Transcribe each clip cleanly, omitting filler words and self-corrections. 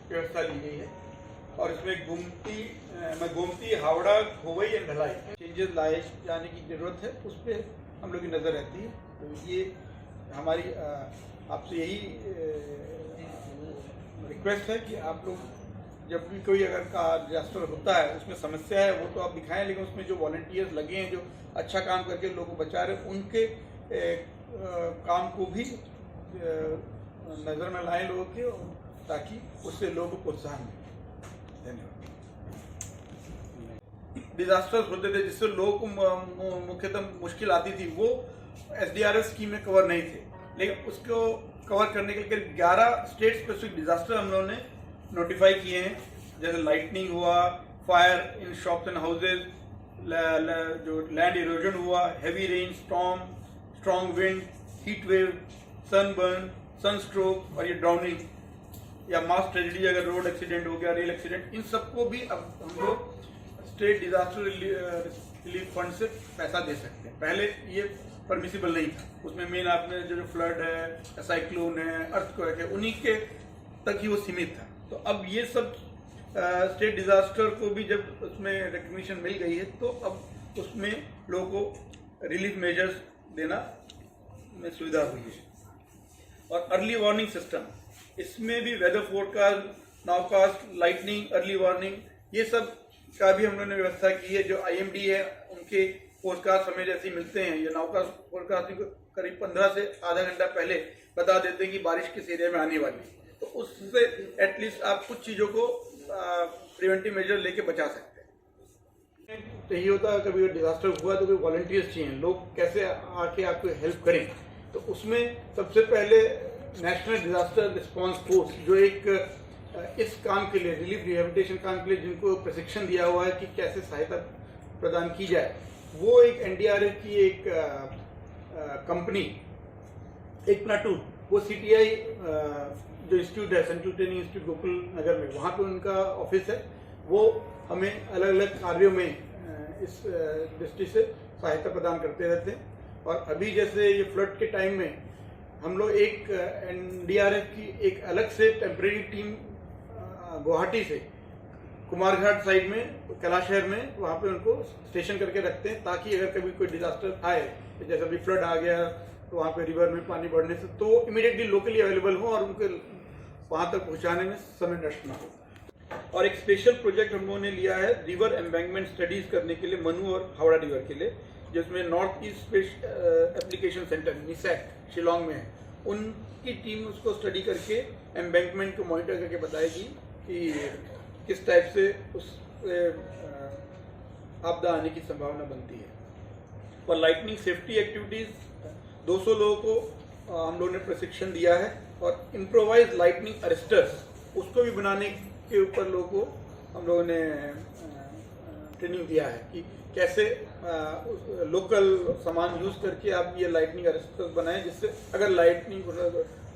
व्यवस्था ली गई है और इसमें गोमती हावड़ा खोवई एंड ढलाई चेंजेस लाए जाने की जरूरत है, उस पर हम लोग की नज़र रहती है। तो ये हमारी आपसे यही रिक्वेस्ट है कि आप लोग जब भी कोई अगर का डिजास्टर होता है, उसमें समस्या है, वो तो आप दिखाएं, लेकिन उसमें जो वॉलंटियर्स लगे हैं, जो अच्छा काम करके लोगों को बचा रहे हैं, उनके काम को भी नज़र में लाएं लोगों के, ताकि उससे लोगों को प्रोत्साहन मिले। धन्यवाद। डिजास्टर्स होते थे जिससे लोगों को मुख्यतः मुश्किल आती थी, वो SDRF स्कीम में कवर नहीं थे, लेकिन उसको कवर करने के लिए 11 स्टेट स्पेसिफिक डिजास्टर हम लोगों ने नोटिफाई किए हैं, जैसे लाइटनिंग हुआ, fire in shops and houses, जो लैंड इरोजन हुआ, heavy rain, storm, strong wind, heat wave, sunburn, sunstroke और ये ड्राउनिंग या मास ट्रेजेडी, अगर रोड एक्सीडेंट हो गया, रेल एक्सीडेंट, इन सबको भी अब हम लोग स्टेट डिजास्टर रिलीफ फंड से पैसा दे सकते हैं। पहले ये परमिसिबल नहीं था, उसमें मेन आपने जो फ्लड है, साइक्लोन है, अर्थक्वेक है, उन्हीं के तक ही वो सीमित था। तो अब ये सब स्टेट डिजास्टर को भी जब उसमें रिकग्निशन मिल गई है, तो अब उसमें लोगों को रिलीफ मेजर्स देना में सुविधा हुई है। और अर्ली वार्निंग सिस्टम, इसमें भी weather forecast, nowcast, lightning, early warning, ये सब का भी हम लोगों ने व्यवस्था की है। जो IMD है, उनके फोरकास्ट हमें जैसे मिलते हैं, ये नाउकास्ट फोरकास्ट करीब 15 से आधा घंटा पहले बता देते हैं कि बारिश किस एरिया में आने वाली है, तो उससे एटलीस्ट आप कुछ चीज़ों को प्रिवेंटिव मेजर लेके बचा सकते हैं। तो यही होता है, कभी डिजास्टर हुआ तो कोई वॉलंटियर्स चाहिए, लोग कैसे आके आपको हेल्प करें, तो उसमें सबसे पहले नेशनल डिजास्टर रिस्पांस फोर्स, जो एक इस काम के लिए, रिलीफ रिहेबिलिटेशन काम के लिए जिनको प्रशिक्षण दिया हुआ है कि कैसे सहायता प्रदान की जाए, वो एक NDRF की एक कंपनी, एक प्लाटून, वो CTI जो इंस्टीट्यूट है, सेंट्रल ट्रेनिंग इंस्टीट्यूट गोकुल नगर में, वहाँ पे उनका ऑफिस है, वो हमें अलग अलग कार्यों में इस दृष्टि से सहायता प्रदान करते रहते हैं। और अभी जैसे ये फ्लड के टाइम में हम लोग एक NDRF की एक अलग से टेम्परेरी टीम गुवाहाटी से कुमारघाट साइड में, कैलाश शहर में, वहाँ पे उनको स्टेशन करके रखते हैं, ताकि अगर कभी कोई डिजास्टर आए, जैसे अभी फ्लड आ गया तो वहाँ पे रिवर में पानी बढ़ने से, तो इमीडिएटली लोकली अवेलेबल हो और उनके वहाँ तक पहुँचाने में समय नष्ट ना हो। और एक स्पेशल प्रोजेक्ट हम लोगों ने लिया है रिवर एम्बैंकमेंट स्टडीज करने के लिए, मनु और हावड़ा रिवर के लिए, जिसमें north east application centre NISAC Shillong में है, उनकी टीम उसको स्टडी करके एम्बैंकमेंट को मॉनिटर करके बताएगी कि किस टाइप से उस आपदा आने की संभावना बनती है। और लाइटनिंग सेफ्टी एक्टिविटीज 200 लोगों को हम लोगों ने प्रशिक्षण दिया है, और इम्प्रोवाइज लाइटनिंग अरेस्टर्स, उसको भी बनाने के ऊपर लोगों को हम लोगों ने ट्रेनिंग दिया है कि कैसे लोकल सामान यूज करके आप ये लाइटनिंग अरेस्टर्स बनाएं, जिससे अगर लाइटनिंग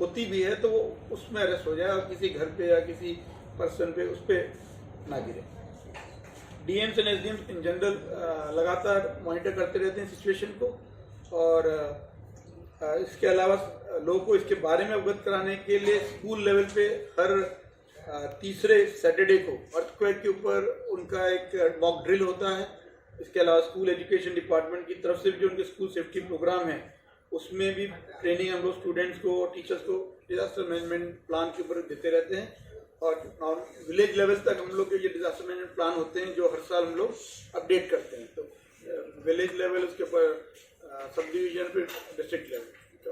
होती भी है तो वो उसमें अरेस्ट हो जाए और किसी घर पे या किसी पर्सन पे उस पर ना गिरे। DMs and SDMs in general लगातार मॉनिटर करते रहते हैं सिचुएशन को, और इसके अलावा लोगों को इसके बारे में अवगत कराने के लिए स्कूल लेवल पे हर तीसरे सैटरडे को अर्थक्वेक के ऊपर उनका एक मॉक ड्रिल होता है। इसके अलावा स्कूल एजुकेशन डिपार्टमेंट की तरफ से भी जो उनके स्कूल सेफ्टी प्रोग्राम है, उसमें भी ट्रेनिंग हम लोग स्टूडेंट्स को और टीचर्स को डिजास्टर मैनेजमेंट प्लान के ऊपर देते रहते हैं। और विलेज लेवल तक हम लोग के ये डिजास्टर मैनेजमेंट प्लान होते हैं, जो हर साल हम लोग अपडेट करते हैं। तो विलेज लेवल, उसके ऊपर सब डिवीजन, फिर डिस्ट्रिक्ट लेवल। तो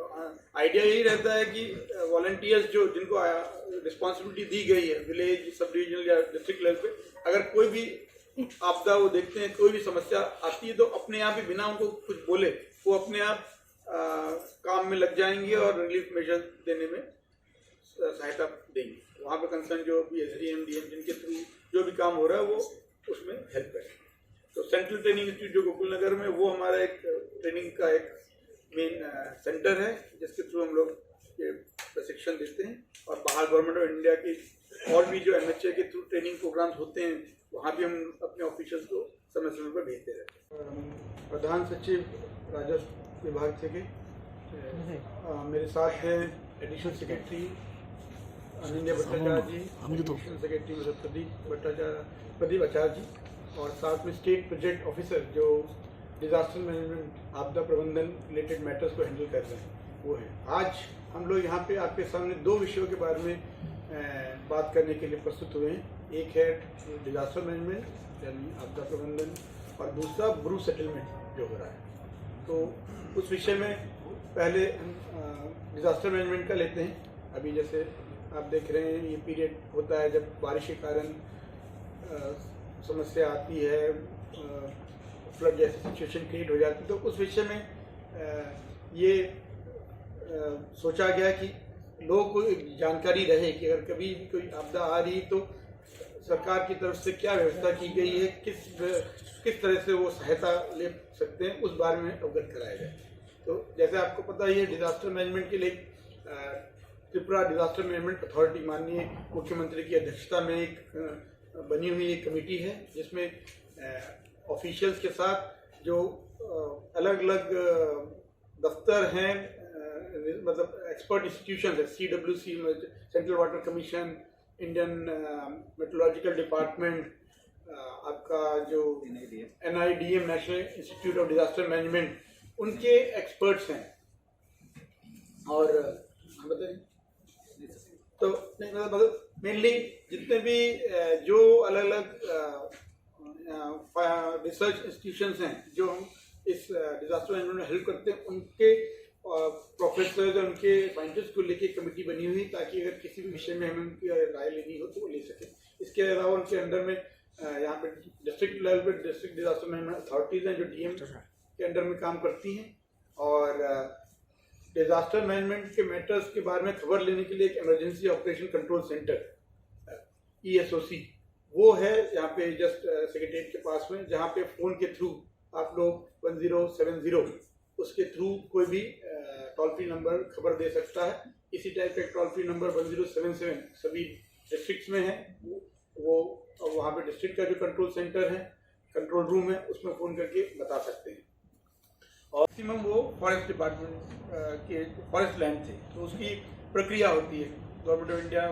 आइडिया यही रहता है कि वॉलंटियर्स जो जिनको रिस्पॉन्सिबिलिटी दी गई है विलेज, सब डिवीजनल या डिस्ट्रिक्ट लेवल पे, अगर कोई भी आपदा वो देखते हैं, कोई भी समस्या आती है, तो अपने आप ही बिना उनको कुछ बोले वो अपने आप काम में लग जाएंगे और रिलीफ मेजर देने में सहायता देंगे। वहाँ पे कंसर्न जो भी SDM, DM जिनके थ्रू जो भी काम हो रहा है वो उसमें हेल्प करें। तो सेंट्रल ट्रेनिंग इंस्टीट्यूट जो गोकुल नगर में, वो हमारा एक ट्रेनिंग का एक मेन सेंटर है, जिसके थ्रू हम लोग ये प्रशिक्षण देते हैं। और बाहर गवर्नमेंट ऑफ इंडिया की और भी जो MHA के थ्रू ट्रेनिंग प्रोग्राम्स होते हैं, वहाँ भी हम अपने ऑफिसर्स को समय समय पर भेजते रहते हैं। प्रधान सचिव राजस्व विभाग से के मेरे साथ हैं एडिशनल सेक्रेटरी अनिंद्य भट्टाचार्य जी, एडिशनल सेक्रेटरी मतलब प्रदीप आचार्य जी, और साथ में स्टेट प्रोजेक्ट ऑफिसर जो डिजास्टर मैनेजमेंट आपदा प्रबंधन रिलेटेड मैटर्स को हैंडल कर रहे हैं वो है। आज हम लोग यहाँ पे आपके सामने दो विषयों के बारे में बात करने के लिए प्रस्तुत हुए हैं। एक है डिजास्टर मैनेजमेंट यानी आपदा प्रबंधन, और दूसरा ब्रू सेटलमेंट जो हो रहा है। तो उस विषय में पहले हम डिजास्टर मैनेजमेंट का लेते हैं। अभी जैसे आप देख रहे हैं ये पीरियड होता है जब बारिश के कारण समस्या आती है, फ्लड जैसी सिचुएशन क्रिएट हो जाती है। तो उस विषय में ये सोचा गया कि लोगों को जानकारी रहे कि अगर कभी भी कोई आपदा आ रही तो सरकार की तरफ से क्या व्यवस्था की गई है, किस तरह से वो सहायता ले सकते हैं, उस बारे में अवगत कराया जाए। तो जैसे आपको पता ही है, डिजास्टर मैनेजमेंट के लिए त्रिपुरा डिजास्टर मैनेजमेंट अथॉरिटी माननीय मुख्यमंत्री की अध्यक्षता में एक बनी हुई एक कमेटी है, जिसमें ऑफिशियल्स के साथ जो अलग अलग दफ्तर हैं, मतलब एक्सपर्ट इंस्टीट्यूशन है, CWC central water commission, Indian meteorological department, आपका जो NIDM national institute of disaster management, उनके एक्सपर्ट्स हैं। और बताइए तो नहीं मतलब मेनली जितने भी जो अलग अलग रिसर्च इंस्टीट्यूशंस हैं जो इस डिजास्टर मैनेजमेंट में हेल्प करते हैं, उनके प्रोफेसर और उनके साइंटिस्ट को लेके कमेटी बनी हुई, ताकि अगर किसी भी विषय में हमें उनकी राय लेनी हो तो वो ले सके। इसके अलावा उनके अंडर में यहाँ पे डिस्ट्रिक्ट लेवल पे डिस्ट्रिक्ट डिजास्टर मैनेजमेंट अथॉरिटीज हैं जो DM के अंडर में काम करती हैं, और डिजास्टर मैनेजमेंट के मैटर्स के बारे में खबर लेने के लिए एक emergency operation control centre ESOC वो है यहाँ पे जस्ट सेक्रेटरीट के पास में, जहाँ पे फोन के थ्रू आप लोग 1070 उसके थ्रू कोई भी टोल फ्री नंबर खबर दे सकता है। इसी टाइप का टोल फ्री नंबर 1077 सभी डिस्ट्रिक्ट्स में है, वो वहाँ पे डिस्ट्रिक्ट का जो कंट्रोल सेंटर है, कंट्रोल रूम है, उसमें फ़ोन करके बता सकते हैं। और मैक्सिमम वो फॉरेस्ट डिपार्टमेंट के फॉरेस्ट लैंड थे, तो उसकी प्रक्रिया होती है। गवर्नमेंट ऑफ इंडिया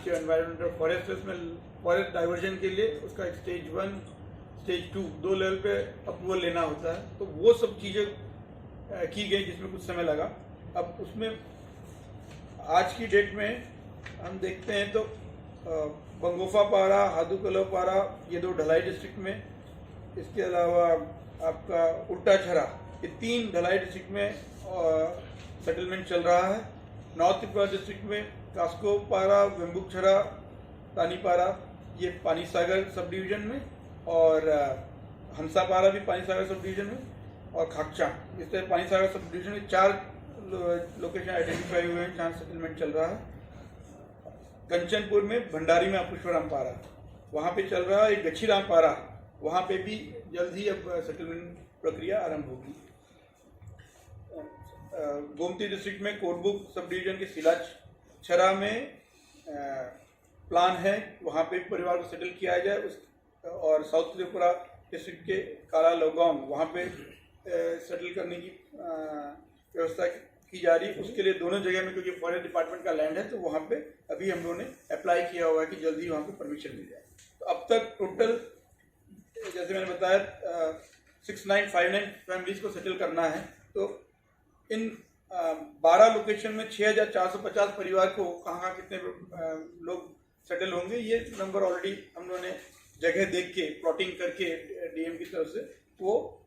की एनवायरमेंट और फॉरेस्ट, उसमें फॉरेस्ट डाइवर्जन के लिए उसका एक स्टेज 1 स्टेज 2 दो लेवल पे अप्रूवल लेना होता है। तो वो सब चीज़ें की गई जिसमें कुछ समय लगा। अब उसमें आज की डेट में हम देखते हैं तो बंगोफा पारा, हादूकलो पारा, ये दो ढलाई डिस्ट्रिक्ट में, इसके अलावा आपका उल्टा छरा, ये 3 ढलाई डिस्ट्रिक्ट में सेटलमेंट चल रहा है। नॉर्थ त्रिपुरा डिस्ट्रिक्ट में कास्को पारा, वेम्बुक छरा, तानी पारा, ये पानी सागर सब डिवीजन में, और हंसा पारा भी पानी सागर सब डिवीजन में, और खाकचा, इस तरह पानी सागर सब डिवीजन में 4 लोकेशन आइडेंटिफाई हुए हैं जहाँ सेटलमेंट चल रहा है। कंचनपुर में भंडारी में पुष्पराम पारा, वहाँ पे चल रहा है। एक गच्छीराम पारा, वहाँ पे भी जल्द ही अब सेटलमेंट प्रक्रिया आरंभ होगी। गोमती डिस्ट्रिक्ट में कोटबुक सब डिवीजन के सिला छरा में प्लान है, वहाँ पे परिवार को सेटल किया जाए। और साउथ त्रिपुरा डिस्ट्रिक्ट के काला लोगांव, वहाँ पे सेटल करने की व्यवस्था की जा रही है। उसके लिए दोनों जगह में, क्योंकि फॉरेस्ट डिपार्टमेंट का लैंड है, तो वहाँ पे अभी हम लोगों ने अप्लाई किया हुआ है कि जल्दी वहाँ पे परमिशन मिल जाए। तो अब तक टोटल जैसे मैंने बताया 6959 फैमिलीज को सेटल करना है। तो इन 12 लोकेशन में 6450 परिवार को कहाँ कितने लोग सेटल होंगे, ये नंबर ऑलरेडी हम लोगों ने जगह देख के प्लॉटिंग करके DM की तरफ से वो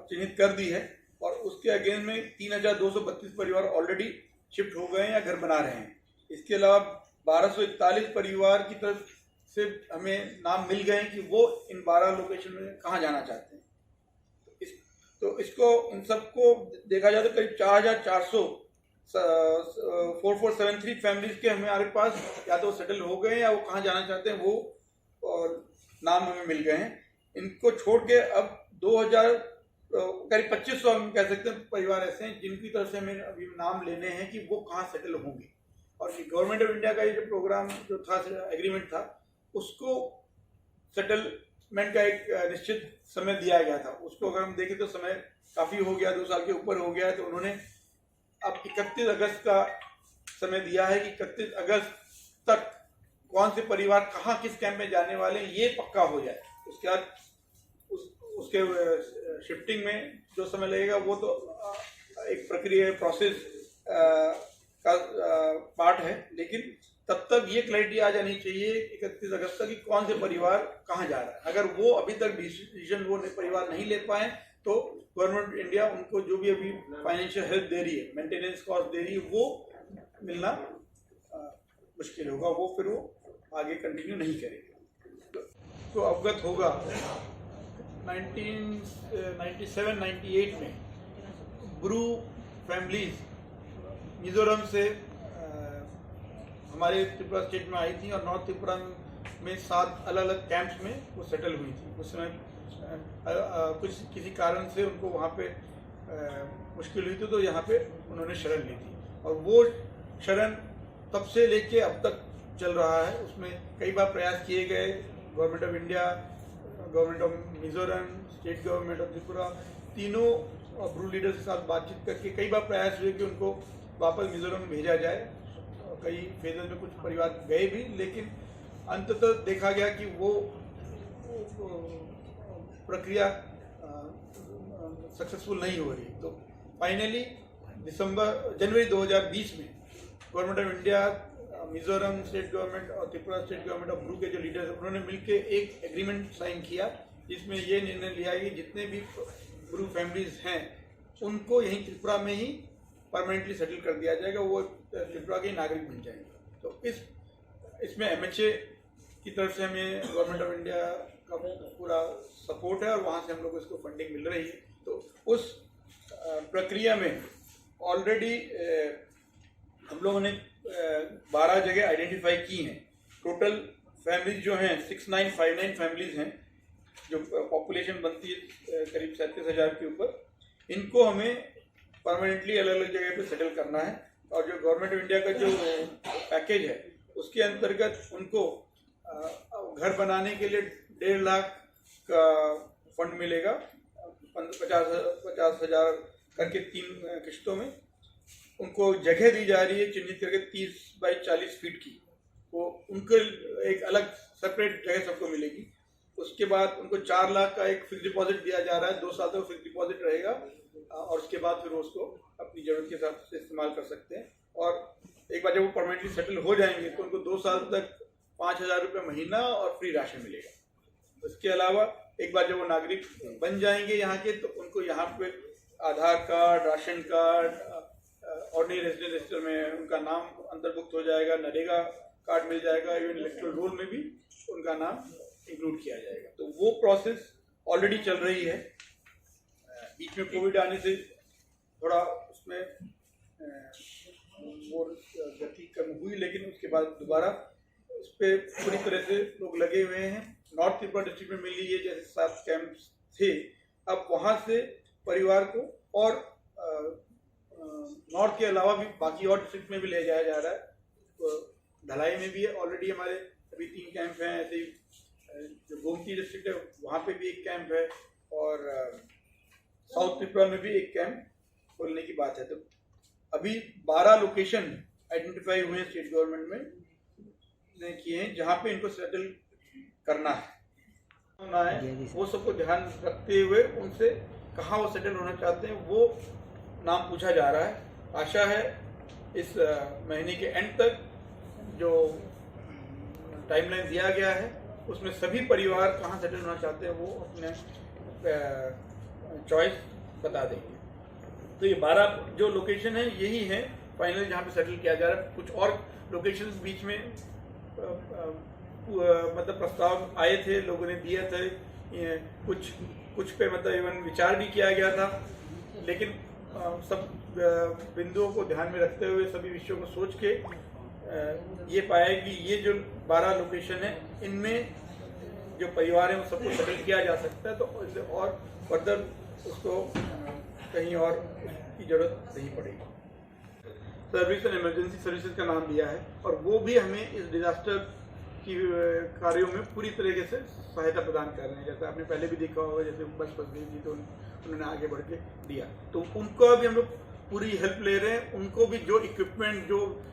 चिन्हित कर दी है। और उसके अगेंस्ट में 3232 परिवार ऑलरेडी शिफ्ट हो गए हैं या घर बना रहे हैं। इसके अलावा 1241 परिवार की तरफ से हमें नाम मिल गए हैं कि वो इन 12 लोकेशन में कहाँ जाना चाहते हैं। तो इसको इन सबको देखा जाए तो करीब 4400 4473 फैमिलीज के हमारे पास या तो सेटल हो गए हैं या वो कहाँ जाना चाहते हैं वो और नाम हमें मिल गए हैं। इनको छोड़ के अब 2000 करीब 2500 हम कह सकते हैं परिवार ऐसे हैं जिनकी तरफ से हमें अभी नाम लेने हैं कि वो कहाँ सेटल होंगे। और गवर्नमेंट ऑफ इंडिया का ये जो प्रोग्राम जो था, एग्रीमेंट था, उसको सेटलमेंट का एक निश्चित समय दिया गया था। उसको अगर हम देखें तो समय काफ़ी हो गया, 2 साल के ऊपर हो गया है। तो उन्होंने अब 31 अगस्त का समय दिया है कि 31 अगस्त तक कौन से परिवार कहाँ किस कैंप में जाने वाले हैं ये पक्का हो जाए। उसके बाद उसके शिफ्टिंग में जो समय लगेगा वो तो एक प्रक्रिया प्रोसेस का पार्ट है, लेकिन तब तक ये क्लैरिटी आ जानी चाहिए 31 अगस्त तक कि कौन से परिवार कहाँ जा रहा है। अगर वो अभी तक डिसीजन वो परिवार नहीं ले पाए तो गवर्नमेंट इंडिया उनको जो भी अभी फाइनेंशियल हेल्प दे रही है, मेंटेनेंस कॉस्ट दे रही है, वो मिलना मुश्किल होगा, वो फिर वो आगे कंटिन्यू नहीं करेगा। तो अवगत होगा 1997-98 में ब्रू फैमिलीज मिजोरम से हमारे त्रिपुरा स्टेट में आई थी और नॉर्थ त्रिपुरा में 7 अलग अलग कैंप्स में वो सेटल हुई थी। उस समय कुछ किसी कारण से उनको वहाँ पे मुश्किल हुई थी तो यहाँ पे उन्होंने शरण ली थी और वो शरण तब से लेके अब तक चल रहा है। उसमें कई बार प्रयास किए गए, government of India, government of Mizoram, state government of Tripura, तीनों ब्रू लीडर्स के साथ बातचीत करके कई बार प्रयास हुए कि उनको वापस मिजोरम भेजा जाए। कई फेजेस में कुछ परिवार गए भी, लेकिन अंततः देखा गया कि वो प्रक्रिया सक्सेसफुल नहीं हो रही। तो फाइनली जनवरी 2020 में government of India, Mizoram state government और Tripura state government of Bru के जो लीडर्स उन्होंने मिलकर एक एग्रीमेंट साइन किया जिसमें ये निर्णय लिया कि जितने भी ब्रू फैमिलीज हैं उनको यहीं त्रिपुरा में ही परमानेंटली सेटल कर दिया जाएगा, वो त्रिपुरा के नागरिक बन जाएंगे। तो इसमें MHA की तरफ से हमें गवर्नमेंट ऑफ इंडिया का पूरा सपोर्ट है और वहाँ से हम लोग को इसको फंडिंग मिल रही है। तो उस प्रक्रिया में ऑलरेडी हम लोगों ने 12 जगह आइडेंटिफाई की हैं। टोटल फैमिलीज जो हैं 6959 फैमिलीज हैं, जो पॉपुलेशन बनती है करीब 37,000 के ऊपर। इनको हमें परमानेंटली अलग अलग जगह पे सेटल करना है और जो गवर्नमेंट ऑफ इंडिया का जो पैकेज है उसके अंतर्गत उनको घर बनाने के लिए 1.5 लाख का फंड मिलेगा, 50,000 करके 3 किश्तों में। उनको जगह दी जा रही है चिन्हित करके 30 बाई 40 फीट की, वो उनको एक अलग सेपरेट जगह सबको मिलेगी। उसके बाद उनको 4 लाख का एक फिक्स डिपॉजिट दिया जा रहा है, 2 साल तक फिक्स डिपॉजिट रहेगा और उसके बाद फिर उसको अपनी जरूरत के हिसाब से इस्तेमाल कर सकते हैं। और एक बार जब वो परमानेंटली सेटल हो जाएंगे तो उनको 2 साल तक 5,000 रुपये महीना और फ्री राशन मिलेगा। उसके अलावा एक बार जब वो नागरिक बन जाएंगे यहाँ के तो उनको यहाँ पे Aadhaar card, ration card, ordinary resident register में उनका नाम अंतर्भुक्त हो जाएगा, नरेगा कार्ड मिल जाएगा, इवन इलेक्टोरल रोल में भी उनका नाम इंक्लूड किया जाएगा। तो वो प्रोसेस ऑलरेडी चल रही है। बीच में कोविड आने से थोड़ा उसमें वो गति कम हुई, लेकिन उसके बाद दोबारा उस पर पूरी तरह से लोग लगे हुए हैं। नॉर्थ त्रिपुरा डिस्ट्रिक्ट में मिली है जैसे 7 कैंप्स थे, अब वहाँ से परिवार को और नॉर्थ के अलावा भी बाकी और डिस्ट्रिक्ट में भी ले जाया जा रहा है। तो ढलाई में भी ऑलरेडी हमारे अभी 3 कैंप हैं। ऐसे ही जो गोमती डिस्ट्रिक्ट है वहाँ पे भी एक कैंप है और साउथ त्रिपुरा में भी एक कैंप खोलने की बात है। तो अभी 12 लोकेशन आइडेंटिफाई हुए हैं स्टेट गवर्नमेंट में ने किए हैं जहाँ पे इनको सेटल करना है। वो सबको ध्यान रखते हुए उनसे कहाँ वो सेटल होना चाहते हैं वो नाम पूछा जा रहा है। आशा है इस महीने के एंड तक जो टाइमलाइन दिया गया है उसमें सभी परिवार कहाँ सेटल होना चाहते हैं वो अपने चॉइस बता देंगे। तो ये 12 जो लोकेशन है यही है फाइनल जहाँ पे सेटल किया जा रहा है। कुछ और लोकेशंस बीच में मतलब प्रस्ताव आए थे, लोगों ने दिए थे, कुछ पे मतलब इवन विचार भी किया गया था, लेकिन सब बिंदुओं को ध्यान में रखते हुए सभी विषयों को सोच के ये पाया कि ये जो 12 लोकेशन है इनमें जो परिवार है वो सबको सेटल किया जा सकता है। तो और फर्दर उसको कहीं और की जरूरत नहीं पड़ेगी। सर्विस एंड इमरजेंसी सर्विसेज का नाम दिया है और वो भी हमें इस डिजास्टर की कार्यों में पूरी तरीके से सहायता प्रदान कर रहे हैं। जैसे आपने पहले भी देखा होगा, जैसे बस गई थी तो उन्होंने आगे बढ़ के दिया, तो उनको भी हम लोग पूरी हेल्प ले रहे हैं। उनको भी जो इक्विपमेंट, जो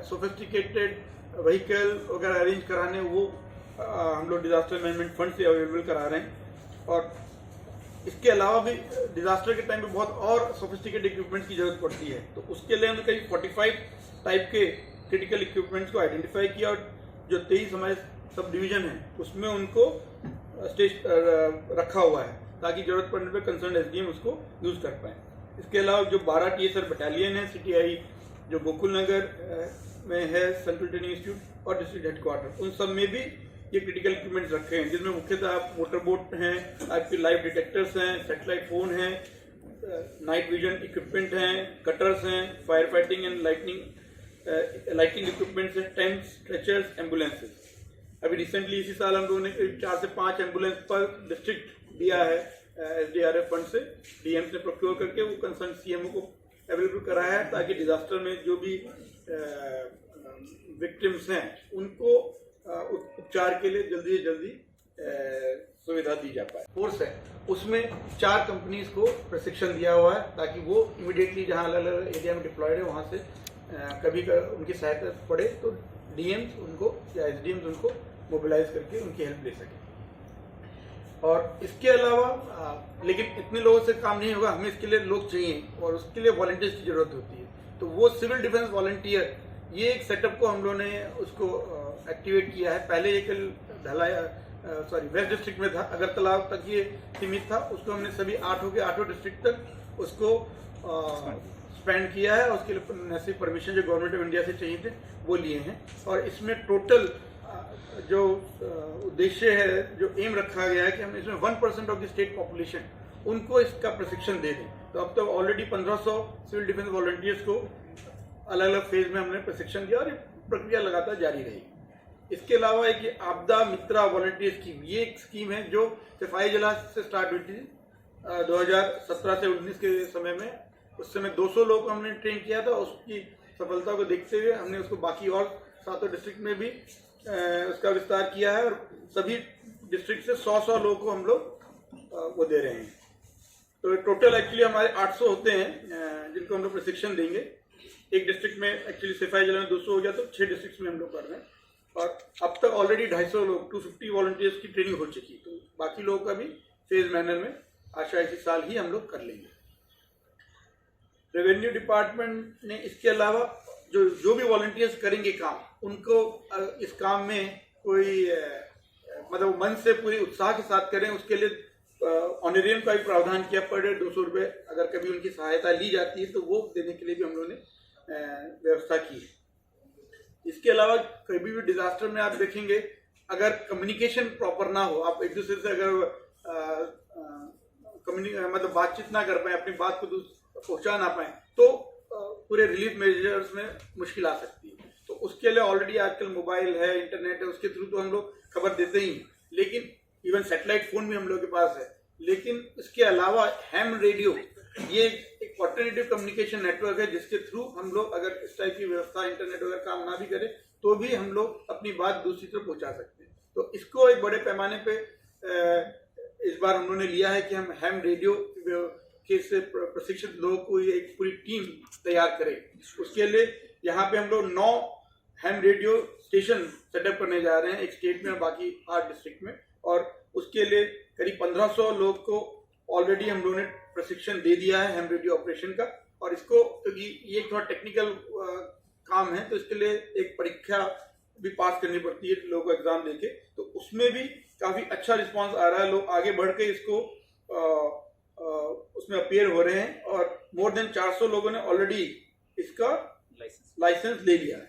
सोफिस्टिकेटेड व्हीकल वगैरह अरेंज कराने वो हम लोग डिजास्टर मैनेजमेंट फंड से अवेलेबल करा रहे हैं। और इसके अलावा भी डिजास्टर के टाइम पे बहुत और सोफिस्टिकेटेड इक्विपमेंट्स की जरूरत पड़ती है, तो उसके लिए हमने करीब 45 टाइप के क्रिटिकल इक्विपमेंट्स को आइडेंटिफाई किया और जो 23 हमारे सब डिवीजन है उसमें उनको स्टेज रखा हुआ है ताकि जरूरत पड़ने पे कंसर्न एसडीएम उसको यूज कर पाए। इसके अलावा जो 12 टीएसआर बटालियन है सीटीआई जो गोकुल नगर में है, सेंट्रल ट्रेनिंग इंस्टीट्यूट और डिस्ट्रिक्ट हेडक्वार्टर, उन सब में भी ये क्रिटिकल इक्विपमेंट्स रखे हैं जिसमें मुख्यतः मोटर बोट हैं, आपके लाइव डिटेक्टर्स हैं, सेटेलाइट फोन हैं, नाइट विजन इक्विपमेंट हैं, कटर्स हैं, fire fighting and lighting equipments हैं, टेंट्स, स्ट्रेचर्स, एम्बुलेंसेज। अभी रिसेंटली इसी साल हम लोगों ने 4 से 5 एम्बुलेंस पर डिस्ट्रिक्ट दिया है एसडीआरएफ फंड से, डीएम से प्रोक्योर करके वो कंसर्न सीएमओ को अवेलेबल कराया है ताकि डिजास्टर में जो भी विक्टिम्स हैं उनको उपचार के लिए जल्दी से जल्दी सुविधा दी जा पाए। फोर्स है उसमें 4 कंपनीज को प्रशिक्षण दिया हुआ है ताकि वो इमीडिएटली जहां अलग अलग एरिया में डिप्लॉयड है वहां से कभी उनकी सहायता पड़े तो डीएम्स उनको या एसडीएम्स उनको मोबिलाइज करके उनकी हेल्प ले सके। और इसके अलावा लेकिन इतने लोगों से काम नहीं होगा, हमें इसके लिए लोग चाहिए और उसके लिए वॉलंटियर्स की जरूरत होती है। तो वो सिविल डिफेंस वॉलंटियर ये एक सेटअप को हम लोगों ने उसको एक्टिवेट किया है। पहले एक वेस्ट डिस्ट्रिक्ट में था, अगरतला तक ये सीमित था, उसको हमने सभी 8 डिस्ट्रिक्ट तक उसको स्पेंड किया है और उसके लिए नेसेसरी परमिशन जो गवर्नमेंट ऑफ इंडिया से चाहिए थे वो लिए हैं। और इसमें टोटल जो उद्देश्य है, जो एम रखा गया है कि हम इसमें 1% ऑफ द स्टेट पॉपुलेशन उनको इसका प्रशिक्षण दे दें। तो अब तक ऑलरेडी 1500 सिविल डिफेंस वॉलंटियर्स को अलग अलग फेज में हमने प्रशिक्षण दिया और ये प्रक्रिया लगातार जारी रहेगी। इसके अलावा एक आपदा मित्रा वॉलंटियर स्कीम, ये एक स्कीम है जो सिपाही जला से स्टार्ट हुई थी 2017 से 19 के समय में। उस समय 200 लोग को हमने ट्रेन किया था, उसकी सफलता को देखते हुए हमने उसको बाकी और 7 डिस्ट्रिक्ट में भी उसका विस्तार किया है और सभी डिस्ट्रिक्ट से 100 लोगों को हम लोग वो दे रहे हैं। तो टोटल एक्चुअली हमारे 800 होते हैं जिनको हम लोग प्रशिक्षण देंगे। एक डिस्ट्रिक्ट में एक्चुअली सिपाही जला में 200 हो गया तो 6 डिस्ट्रिक्ट में हम लोग कर रहे हैं और अब तक ऑलरेडी 250 लोग 250 वॉलंटियर्स की ट्रेनिंग हो चुकी, तो बाकी लोगों का भी फेज मैनर में आशा इसी साल ही हम लोग कर लेंगे। रेवेन्यू डिपार्टमेंट ने इसके अलावा जो भी वॉलंटियर्स करेंगे काम, उनको इस काम में कोई मतलब मन से पूरी उत्साह के साथ करें, उसके लिए ऑनरेरियम का भी प्रावधान किया। पर डे 200 रुपये अगर कभी उनकी सहायता ली जाती है तो वो देने के लिए भी हम लोगों ने व्यवस्था की है। इसके अलावा कभी भी डिजास्टर में आप देखेंगे अगर कम्युनिकेशन प्रॉपर ना हो, आप एक दूसरे से अगर मतलब बातचीत ना कर पाए, अपनी बात को पहुंचा ना पाए, तो पूरे रिलीफ मेजर्स में मुश्किल आ सकती है। तो उसके लिए ऑलरेडी आजकल मोबाइल है, इंटरनेट है, उसके थ्रू तो हम लोग खबर देते ही हैं, लेकिन इवन सैटेलाइट फोन भी हम लोग के पास है। लेकिन इसके अलावा हैम रेडियो ये एक ऑल्टरनेटिव कम्युनिकेशन नेटवर्क है जिसके थ्रू हम लोग अगर इस टाइप की व्यवस्था इंटरनेट वगैरह काम ना भी करें तो भी हम लोग अपनी बात दूसरी तरफ पहुंचा सकते हैं। तो इसको एक बड़े पैमाने पे इस बार उन्होंने लिया है कि हम हैम रेडियो के से प्रशिक्षित लोगों को एक पूरी टीम तैयार करें। उसके लिए यहाँ पे हम लोग 9 हैम रेडियो स्टेशन सेटअप करने जा रहे हैं, एक स्टेट में और बाकी 8 डिस्ट्रिक्ट में। और उसके लिए करीब 1500 लोग को ऑलरेडी हम लोगों ने प्रशिक्षण दे दिया है हैम रेडियो ऑपरेशन का। और इसको क्योंकि ये थोड़ा टेक्निकल काम है तो इसके लिए एक परीक्षा भी पास करनी पड़ती है लोगों को एग्जाम देके, तो उसमें भी काफी अच्छा रिस्पांस आ रहा है। लोग आगे बढ़ के इसको उसमें अपीयर हो रहे हैं और मोर देन 400 लोगों ने ऑलरेडी इसका लाइसेंस ले लिया है।